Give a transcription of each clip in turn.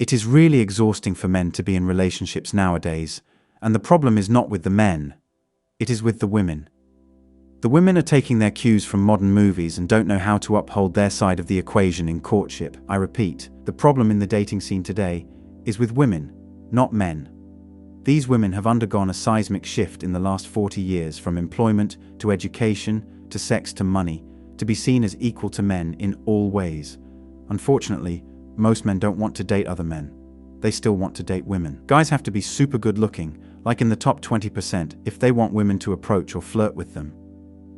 It is really exhausting for men to be in relationships nowadays, and the problem is not with the men, it is with the women. The women are taking their cues from modern movies and don't know how to uphold their side of the equation in courtship. I repeat, the problem in the dating scene today is with women, not men. These women have undergone a seismic shift in the last 40 years from employment to education to sex to money, to be seen as equal to men in all ways. Unfortunately, most men don't want to date other men. They still want to date women. Guys have to be super good looking, like in the top 20%, if they want women to approach or flirt with them.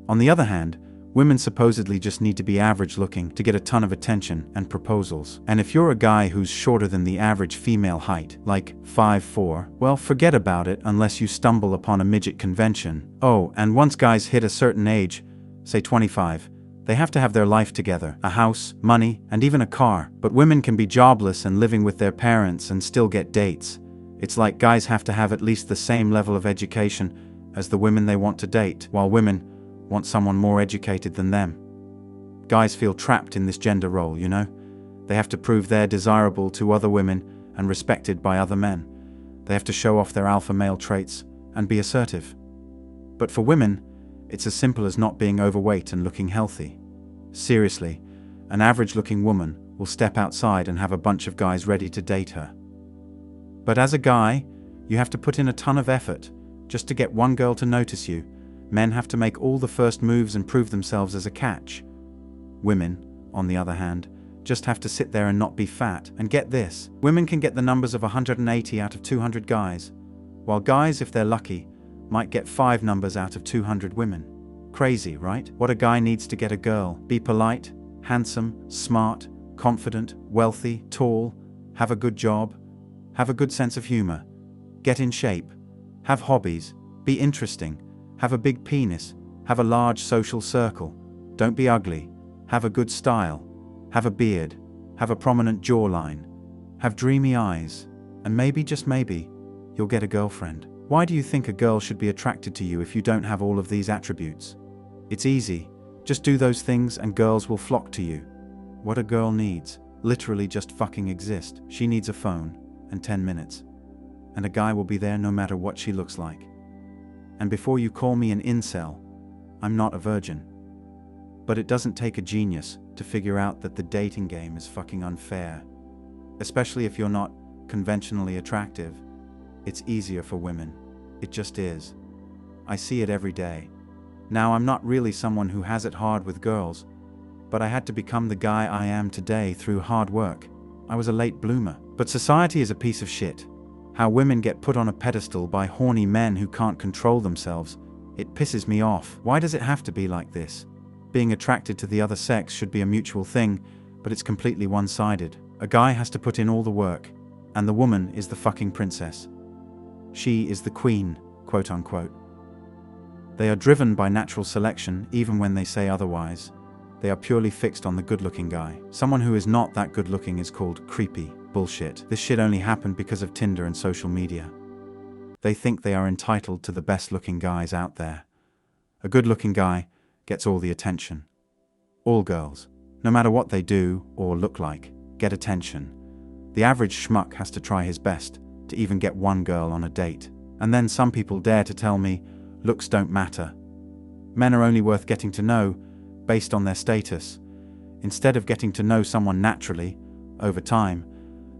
On the other hand, women supposedly just need to be average looking to get a ton of attention and proposals. And if you're a guy who's shorter than the average female height, like 5'4", well, forget about it unless you stumble upon a midget convention. Oh, and once guys hit a certain age, say 25, they have to have their life together, a house, money, and even a car. But women can be jobless and living with their parents and still get dates. It's like guys have to have at least the same level of education as the women they want to date, while women want someone more educated than them. Guys feel trapped in this gender role, you know? They have to prove they're desirable to other women and respected by other men. They have to show off their alpha male traits and be assertive. But for women, it's as simple as not being overweight and looking healthy. Seriously, an average-looking woman will step outside and have a bunch of guys ready to date her. But as a guy, you have to put in a ton of effort just to get one girl to notice you. Men have to make all the first moves and prove themselves as a catch. Women, on the other hand, just have to sit there and not be fat. And get this, women can get the numbers of 180 out of 200 guys, while guys, if they're lucky, might get 5 numbers out of 200 women. Crazy, right? What a guy needs to get a girl: be polite, handsome, smart, confident, wealthy, tall, have a good job, have a good sense of humor, get in shape, have hobbies, be interesting, have a big penis, have a large social circle, don't be ugly, have a good style, have a beard, have a prominent jawline, have dreamy eyes, and maybe, just maybe, you'll get a girlfriend. Why do you think a girl should be attracted to you if you don't have all of these attributes? It's easy. Just do those things and girls will flock to you. What a girl needs, literally just fucking exist. She needs a phone and 10 minutes. And a guy will be there no matter what she looks like. And before you call me an incel, I'm not a virgin. But it doesn't take a genius to figure out that the dating game is fucking unfair. Especially if you're not conventionally attractive. It's easier for women. It just is. I see it every day. Now, I'm not really someone who has it hard with girls, but I had to become the guy I am today through hard work. I was a late bloomer. But society is a piece of shit. How women get put on a pedestal by horny men who can't control themselves, it pisses me off. Why does it have to be like this? Being attracted to the other sex should be a mutual thing, but it's completely one-sided. A guy has to put in all the work, and the woman is the fucking princess. She is the queen, quote unquote. They are driven by natural selection, even when they say otherwise. They are purely fixed on the good-looking guy. Someone who is not that good-looking is called creepy. Bullshit. This shit only happened because of Tinder and social media. They think they are entitled to the best-looking guys out there. A good-looking guy gets all the attention. All girls, no matter what they do or look like, get attention. The average schmuck has to try his best to even get one girl on a date. And then some people dare to tell me looks don't matter. Men are only worth getting to know based on their status. Instead of getting to know someone naturally, over time,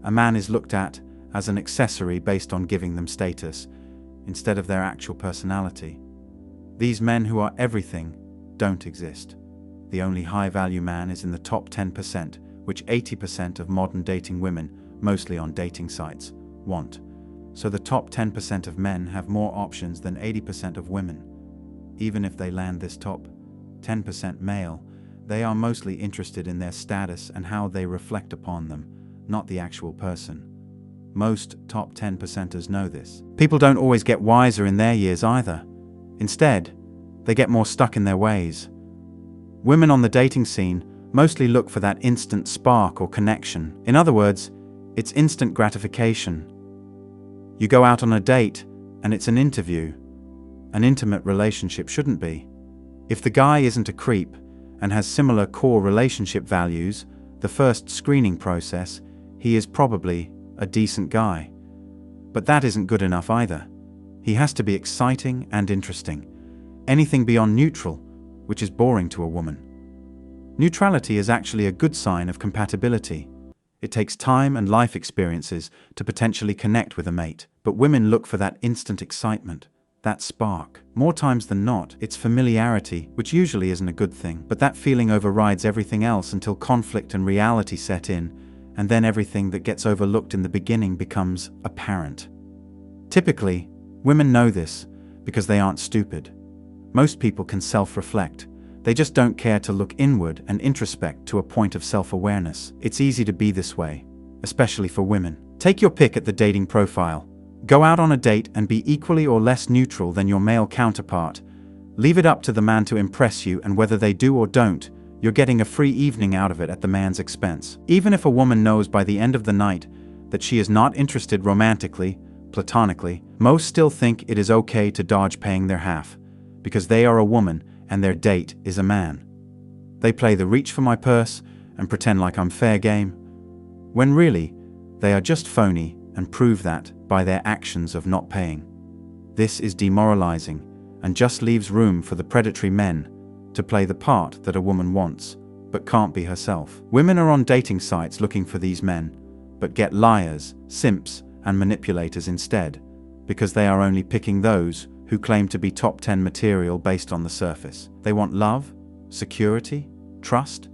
a man is looked at as an accessory based on giving them status, instead of their actual personality. These men who are everything don't exist. The only high-value man is in the top 10%, which 80% of modern dating women, mostly on dating sites, want. So the top 10% of men have more options than 80% of women. Even if they land this top 10% male, they are mostly interested in their status and how they reflect upon them, not the actual person. Most top 10%ers know this. People don't always get wiser in their years either. Instead, they get more stuck in their ways. Women on the dating scene mostly look for that instant spark or connection. In other words, it's instant gratification. You go out on a date and it's an interview. An intimate relationship shouldn't be. If the guy isn't a creep and has similar core relationship values, the first screening process, he is probably a decent guy. But that isn't good enough either. He has to be exciting and interesting. Anything beyond neutral, which is boring to a woman. Neutrality is actually a good sign of compatibility. It takes time and life experiences to potentially connect with a mate, but women look for that instant excitement, that spark. More times than not, it's familiarity, which usually isn't a good thing, but that feeling overrides everything else until conflict and reality set in, and then everything that gets overlooked in the beginning becomes apparent. Typically, women know this because they aren't stupid. Most people can self-reflect. They just don't care to look inward and introspect to a point of self-awareness. It's easy to be this way, especially for women. Take your pick at the dating profile. Go out on a date and be equally or less neutral than your male counterpart. Leave it up to the man to impress you, and whether they do or don't, you're getting a free evening out of it at the man's expense. Even if a woman knows by the end of the night that she is not interested romantically, platonically, most still think it is okay to dodge paying their half, because they are a woman and their date is a man. They play the reach for my purse and pretend like I'm fair game, when really, they are just phony and prove that by their actions of not paying. This is demoralizing and just leaves room for the predatory men to play the part that a woman wants, but can't be herself. Women are on dating sites looking for these men, but get liars, simps, and manipulators instead, because they are only picking those who claim to be top 10 material based on the surface. They want love, security, trust,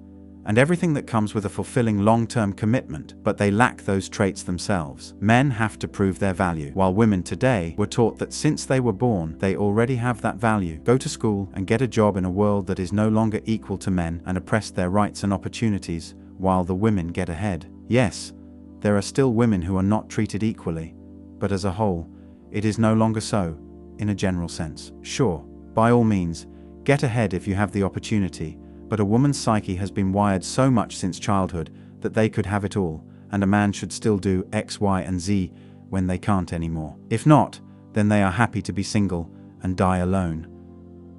and everything that comes with a fulfilling long-term commitment, but they lack those traits themselves. Men have to prove their value, while women today were taught that since they were born, they already have that value. Go to school and get a job in a world that is no longer equal to men and oppress their rights and opportunities, while the women get ahead. Yes, there are still women who are not treated equally, but as a whole, it is no longer so, in a general sense. Sure, by all means, get ahead if you have the opportunity, but a woman's psyche has been wired so much since childhood that they could have it all, and a man should still do X, Y, and Z when they can't anymore. If not, then they are happy to be single and die alone.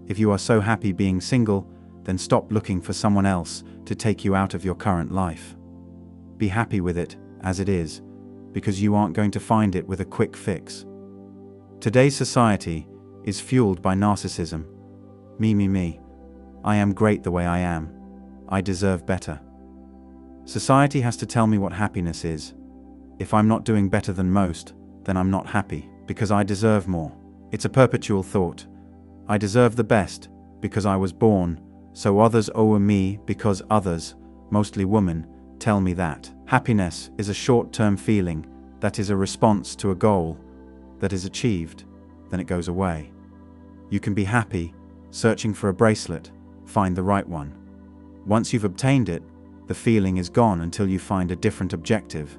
If you are so happy being single, then stop looking for someone else to take you out of your current life. Be happy with it as it is, because you aren't going to find it with a quick fix. Today's society is fueled by narcissism. Me. I am great the way I am. I deserve better. Society has to tell me what happiness is. If I'm not doing better than most, then I'm not happy, because I deserve more. It's a perpetual thought. I deserve the best, because I was born, so others owe me because others, mostly women, tell me that. Happiness is a short-term feeling that is a response to a goal that is achieved, then it goes away. You can be happy, searching for a bracelet, find the right one. Once you've obtained it, the feeling is gone until you find a different objective.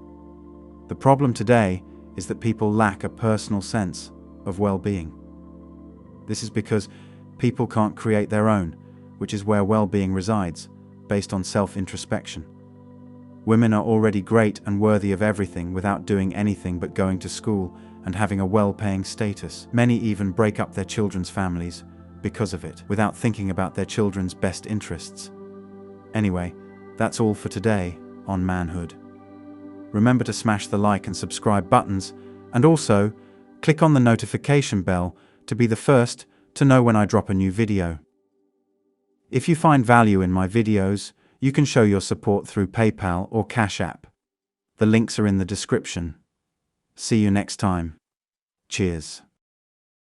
The problem today is that people lack a personal sense of well-being. This is because people can't create their own, which is where well-being resides, based on self-introspection. Women are already great and worthy of everything without doing anything but going to school and having a well-paying status. Many even break up their children's families because of it, without thinking about their children's best interests. Anyway, that's all for today on Manhood. Remember to smash the like and subscribe buttons, and also click on the notification bell to be the first to know when I drop a new video. If you find value in my videos, you can show your support through PayPal or Cash App. The links are in the description. See you next time. Cheers.